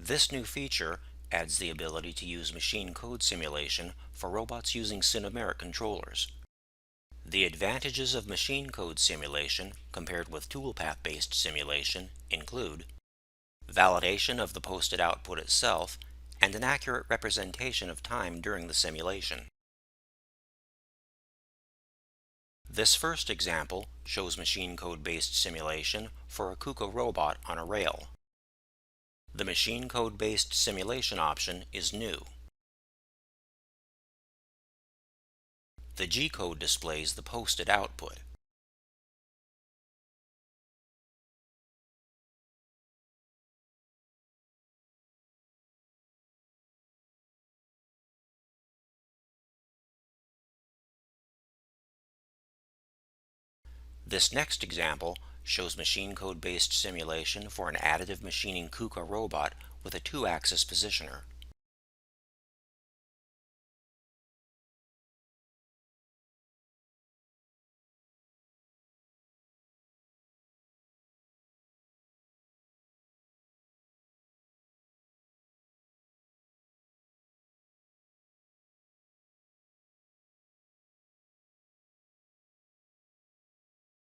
This new feature adds the ability to use machine code simulation for robots using Sinumerik controllers. The advantages of machine code simulation compared with toolpath-based simulation include validation of the posted output itself and an accurate representation of time during the simulation. This first example shows machine code-based simulation for a KUKA robot on a rail. The machine code-based simulation option is new. The G-code displays the posted output. This next example shows machine code-based simulation for an additive machining KUKA robot with a 2-axis positioner.